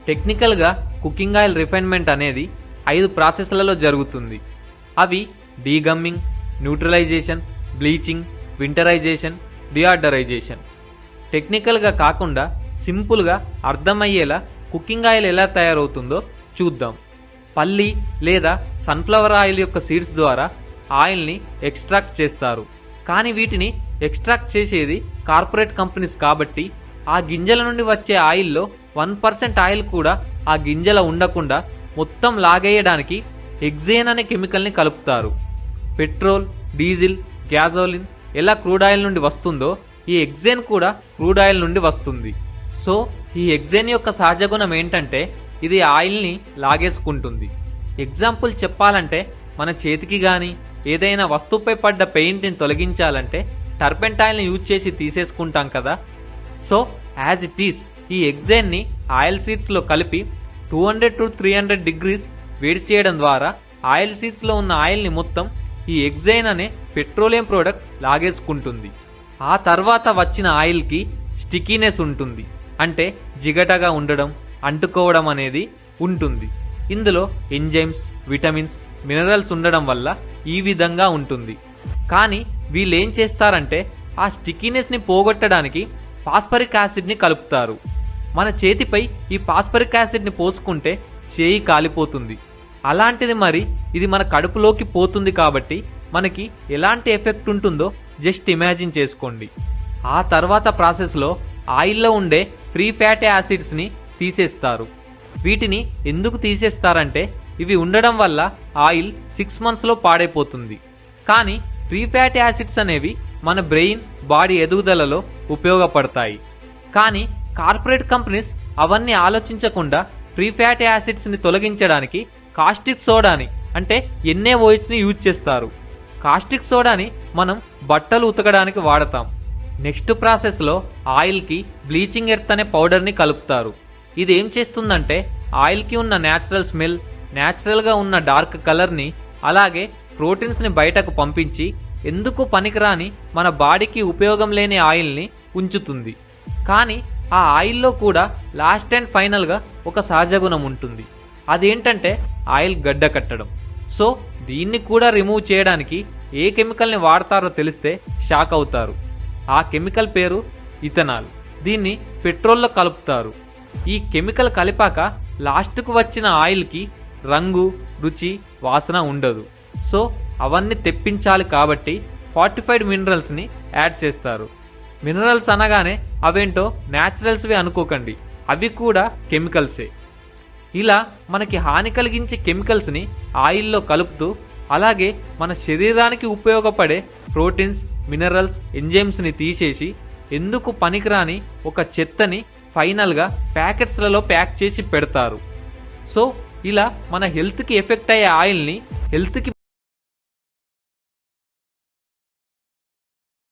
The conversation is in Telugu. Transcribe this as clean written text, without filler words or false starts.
టెక్నికల్గా కుకింగ్ ఆయిల్ రిఫైన్మెంట్ అనేది 5 ప్రాసెస్లలో జరుగుతుంది. అవి డీగమ్మింగ్, న్యూట్రలైజేషన్, బ్లీచింగ్, వింటరైజేషన్, డిఆర్డరైజేషన్. టెక్నికల్గా కాకుండా సింపుల్గా అర్థమయ్యేలా కుకింగ్ ఆయిల్ ఎలా తయారవుతుందో చూద్దాం. పల్లి లేదా సన్ఫ్లవర్ ఆయిల్ యొక్క సీడ్స్ ద్వారా ఆయిల్ని ఎక్స్ట్రాక్ట్ చేస్తారు. కానీ వీటిని ఎక్స్ట్రాక్ట్ చేసేది కార్పొరేట్ కంపెనీస్ కాబట్టి ఆ గింజల నుండి వచ్చే ఆయిల్లో 1% ఆయిల్ కూడా ఆ గింజల ఉండకుండా మొత్తం లాగేయడానికి హెక్సేన్ అనే కెమికల్ని కలుపుతారు. పెట్రోల్, డీజిల్, గ్యాసోలిన్ ఎలా క్రూడ్ ఆయిల్ నుండి వస్తుందో ఈ హెక్సేన్ కూడా క్రూడ్ ఆయిల్ నుండి వస్తుంది. సో ఈ హెక్సేన్ యొక్క సహజ గుణం ఏంటంటే ఇది ఆయిల్ని లాగేసుకుంటుంది. ఎగ్జాంపుల్ చెప్పాలంటే మన చేతికి గాని ఏదైనా వస్తువుపై పడ్డ పెయింట్ని తొలగించాలంటే టర్పెంటైల్ని యూజ్ చేసి తీసేసుకుంటాం కదా. సో యాజ్ ఇట్ ఈస్ ఈ హెక్సేన్ని ఆయిల్ సీడ్స్లో కలిపి 200 to 300 డిగ్రీస్ వేడి చేయడం ద్వారా ఆయిల్ సీడ్స్లో ఉన్న ఆయిల్ని మొత్తం ఈ హెక్సేన్ అనే పెట్రోలియం ప్రోడక్ట్ లాగేసుకుంటుంది. ఆ తర్వాత వచ్చిన ఆయిల్కి స్టికీనెస్ ఉంటుంది, అంటే జిగటగా ఉండడం, అంటుకోవడం అనేది ఉంటుంది. ఇందులో ఎంజైమ్స్, విటమిన్స్, మినరల్స్ ఉండడం వల్ల ఈ విధంగా ఉంటుంది. కానీ వీళ్ళేం చేస్తారంటే ఆ స్టికీనెస్ని పోగొట్టడానికి ఫాస్ఫరిక్ యాసిడ్ని కలుపుతారు. మన చేతిపై ఈ ఫాస్ఫరిక్ యాసిడ్ని పోసుకుంటే చేయి కాలిపోతుంది. అలాంటిది మరి ఇది మన కడుపులోకి పోతుంది కాబట్టి మనకి ఎలాంటి ఎఫెక్ట్ ఉంటుందో జస్ట్ ఇమాజిన్ చేసుకోండి. ఆ తర్వాత ప్రాసెస్లో ఆయిల్లో ఉండే ఫ్రీ ఫ్యాటీ యాసిడ్స్ని తీసేస్తారు. వీటిని ఎందుకు తీసేస్తారంటే ఇవి ఉండడం వల్ల ఆయిల్ 6 monthsలో పాడైపోతుంది. కానీ ఫ్రీ ఫ్యాటీ యాసిడ్స్ అనేవి మన బ్రెయిన్, బాడీ ఎదుగుదలలో ఉపయోగపడతాయి. కానీ కార్పొరేట్ కంపెనీస్ అవన్నీ ఆలోచించకుండా ఫ్రీ ఫ్యాటీ యాసిడ్స్ని తొలగించడానికి కాస్టిక్ సోడాని అంటే NaOHని యూజ్ చేస్తారు. కాస్టిక్ సోడాని మనం బట్టలు ఉతకడానికి వాడతాం. నెక్స్ట్ ప్రాసెస్లో ఆయిల్కి బ్లీచింగ్ ఎర్త్ అనే పౌడర్ని కలుపుతారు. ఇది ఏం చేస్తుందంటే ఆయిల్కి ఉన్న న్యాచురల్ స్మెల్, న్యాచురల్గా ఉన్న డార్క్ కలర్ని అలాగే ప్రోటీన్స్ని బయటకు పంపించి ఎందుకు పనికిరాని మన బాడీకి ఉపయోగం లేని ఆయిల్ని ఉంచుతుంది. కానీ ఆ ఆయిల్లో కూడా లాస్ట్ అండ్ ఫైనల్గా ఒక సహజ గుణం ఉంటుంది. అదేంటంటే ఆయిల్ గడ్డ కట్టడం. సో దీన్ని కూడా రిమూవ్ చేయడానికి ఏ కెమికల్ని వాడతారో తెలిస్తే షాక్ అవుతారు. ఆ కెమికల్ పేరు ఇథనాల్. దీన్ని పెట్రోల్లో కలుపుతారు. ఈ కెమికల్ కలిపాక లాస్ట్కు వచ్చిన ఆయిల్కి రంగు, రుచి, వాసన ఉండదు. సో అవన్నీ తెప్పించాలి కాబట్టి ఫార్టిఫైడ్ మినరల్స్ని యాడ్ చేస్తారు. మినరల్స్ అనగానే అవేంటో న్యాచురల్స్వే అనుకోకండి, అవి కూడా కెమికల్సే. ఇలా మనకి హాని కలిగించే కెమికల్స్ని ఆయిల్లో కలుపుతూ అలాగే మన శరీరానికి ఉపయోగపడే ప్రోటీన్స్, మినరల్స్, ఎంజైమ్స్ని తీసేసి ఎందుకు పనికిరాని ఒక చెత్తని ఫైనల్గా ప్యాకెట్స్లలో ప్యాక్ చేసి పెడతారు. సో ఇలా మన హెల్త్కి ఎఫెక్ట్ అయ్యే ఆయిల్ని హెల్త్కి